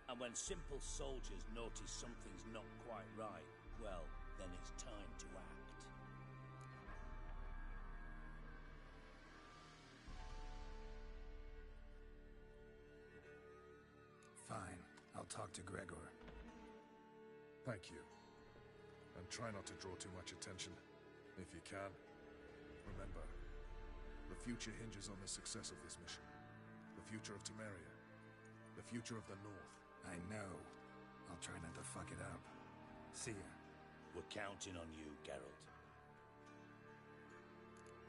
And when simple soldiers notice something's not quite right, well, then it's time to act. Fine. I'll talk to Gregor. Thank you. And try not to draw too much attention. If you can, remember, the future hinges on the success of this mission. The future of Temeria. The future of the North. I know. I'll try not to fuck it up. See ya. We're counting on you, Geralt.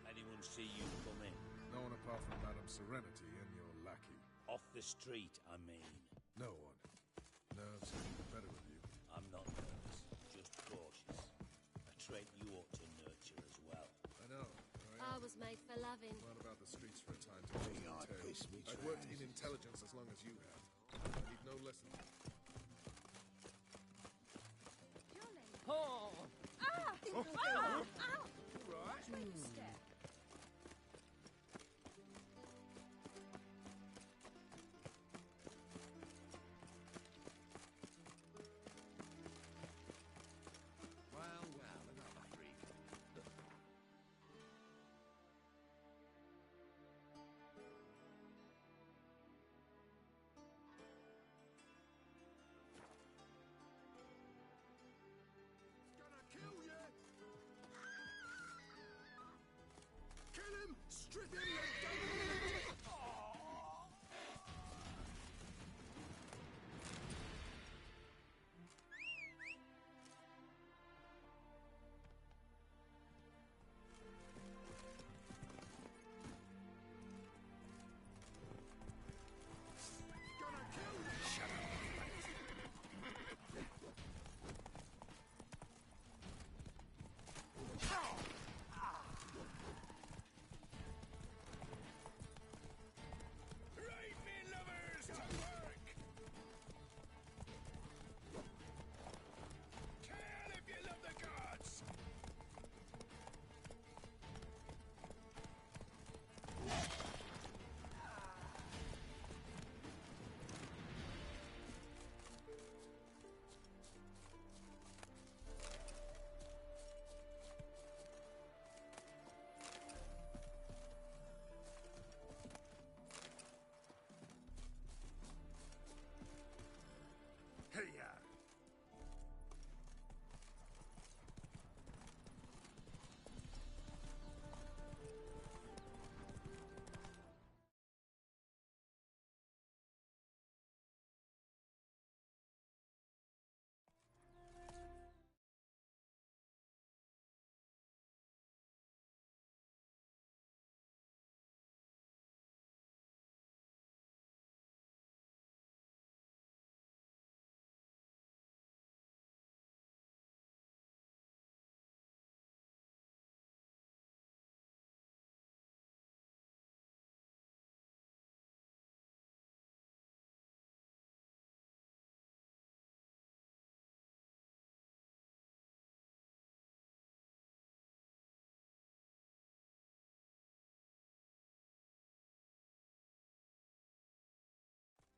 Anyone see you come in? No one apart from Madame Serenity and your lackey. Off the street, I mean. No one. Nerves are the better of you. I'm not nervous, just cautious. A trait you ought to nurture as well. I know. I was made for loving. Run about the streets for a time to chase the tail. I've worked in intelligence as long as you have. I need no lesson. Oh! Ah! Oh. Ow! Ow! Right. Take a step. Strip him, you damn lunatic! Right, me lovers, to work! Kill if you love the gods! Hey-ya!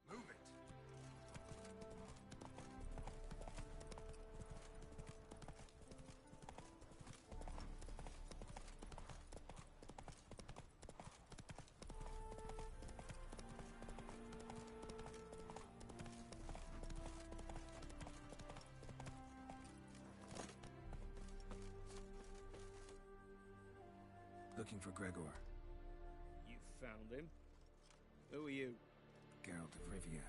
Move it! Looking for Gregor. You found him? Who are you? Geralt of Rivia.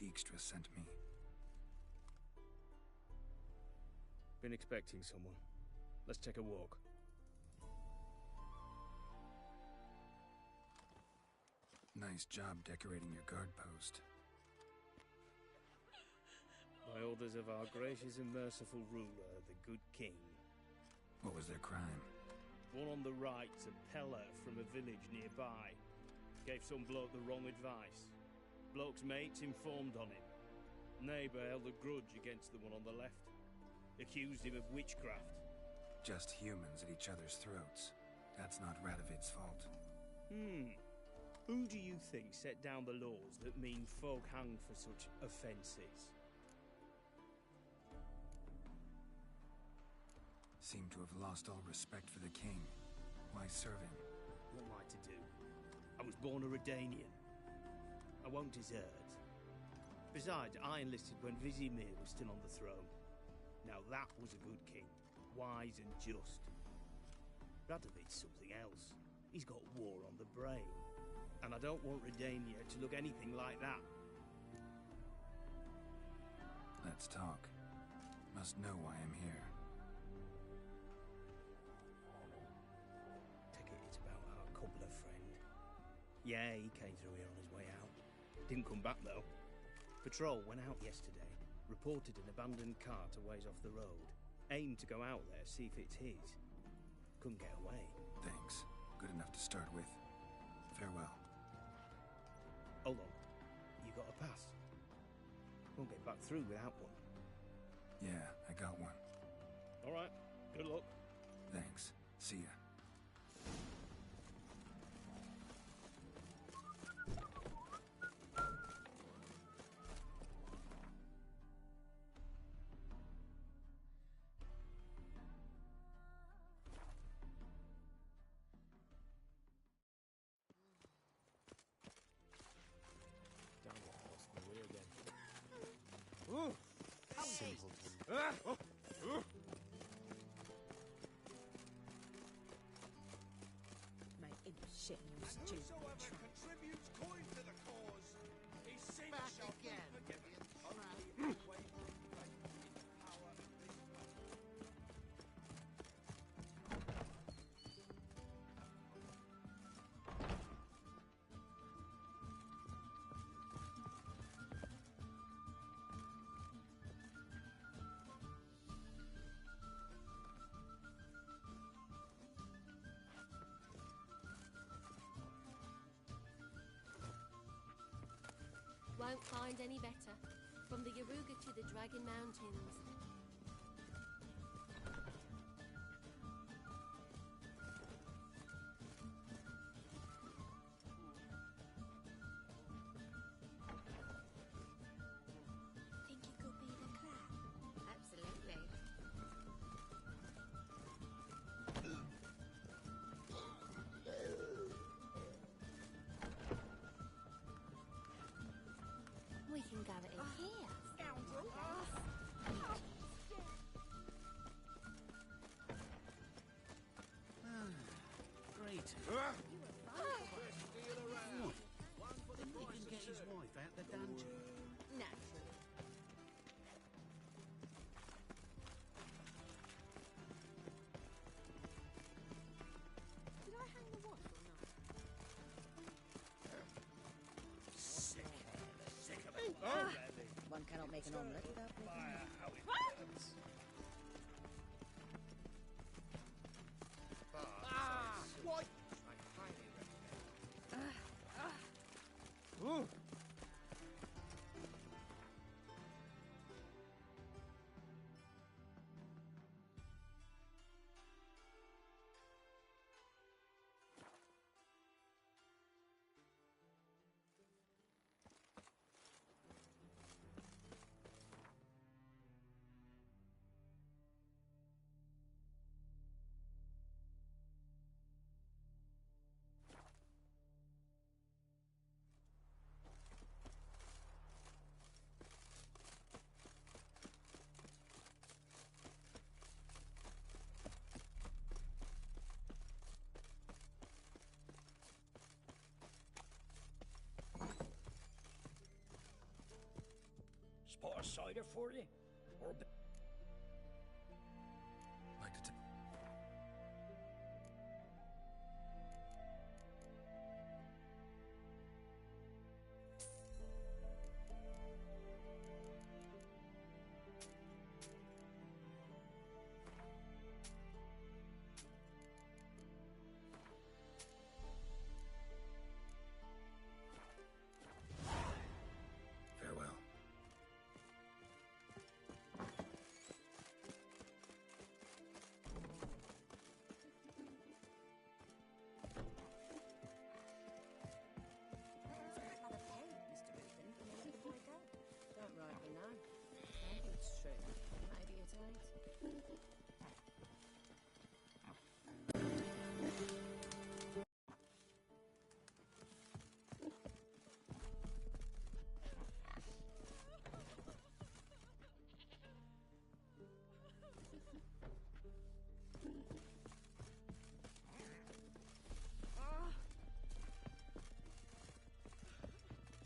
Dijkstra sent me. Been expecting someone. Let's take a walk. Nice job decorating your guard post. By orders of our gracious and merciful ruler, the good king. What was their crime? One on the right's a peller from a village nearby. Gave some bloke the wrong advice. Bloke's mates informed on him. Neighbour held a grudge against the one on the left. Accused him of witchcraft. Just humans at each other's throats. That's not Radovid's fault. Who do you think set down the laws that mean folk hang for such offences? Seem to have lost all respect for the king. Why serve him? What am I to do? I was born a Redanian. I won't desert. Besides, I enlisted when Vizimir was still on the throne. Now that was a good king. Wise and just. Radovid's something else. He's got war on the brain. And I don't want Redania to look anything like that. Let's talk. Must know why I'm here. Take it it's about our cobbler friend. Yeah, he came through here on his way out. Didn't come back though. Patrol went out yesterday. Reported an abandoned cart a ways off the road. Aimed to go out there, see if it's his. Couldn't get away. Thanks. Good enough to start with. Farewell. Hold on. You got a pass? Won't get back through without one. Yeah, I got one. Alright. Good luck. Thanks. See ya. shit in your stupid Whosoever trap. contributes coin to the cause is seen Back shall be again, forgiven. you Only trap. unwavering faith in power and wisdom. Won't find any better. From the Yaruga to the Dragon Mountains. Think you could be the clap? Absolutely. We can go it in here. Scoundrel! Great. Ah! Didn't he can get his wife out the dungeon? Naturally. Did I hang the wash or not? Sick. Sick of it. Oh, really? One cannot make an omelette without breaking Fire, how it burns. What? I highly recommend. Ooh. Spot a cider for you? Or a bit. Like to farewell. Another pay, Mr. Rubin, when you let the boy go. Don't rightly know. Maybe it's true. Maybe it ain't.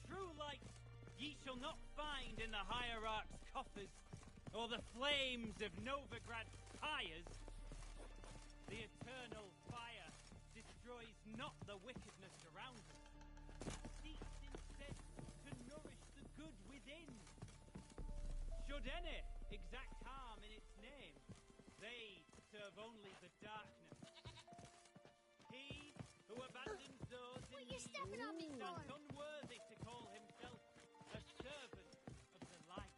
True light ye shall not find in the hierarch's coffers, or the flames of Novigrad's pyres. The eternal fire destroys not the wickedness around us, seeks instead to nourish the good within. Should any exact harm in its name, they serve only the darkness. He who abandons those in you stepping on me need for? stands unworthy to call himself a servant of the light.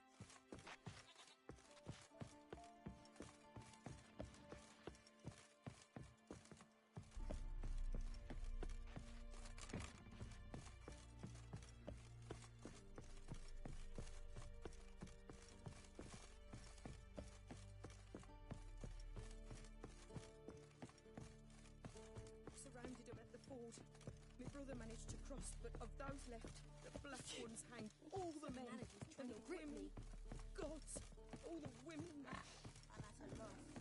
Surrounded them at the ford. My brother managed to cross, but of those left, the black ones hang all the men and the women. Gods, all the women. I'm at a loss.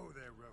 Go there, Rogue.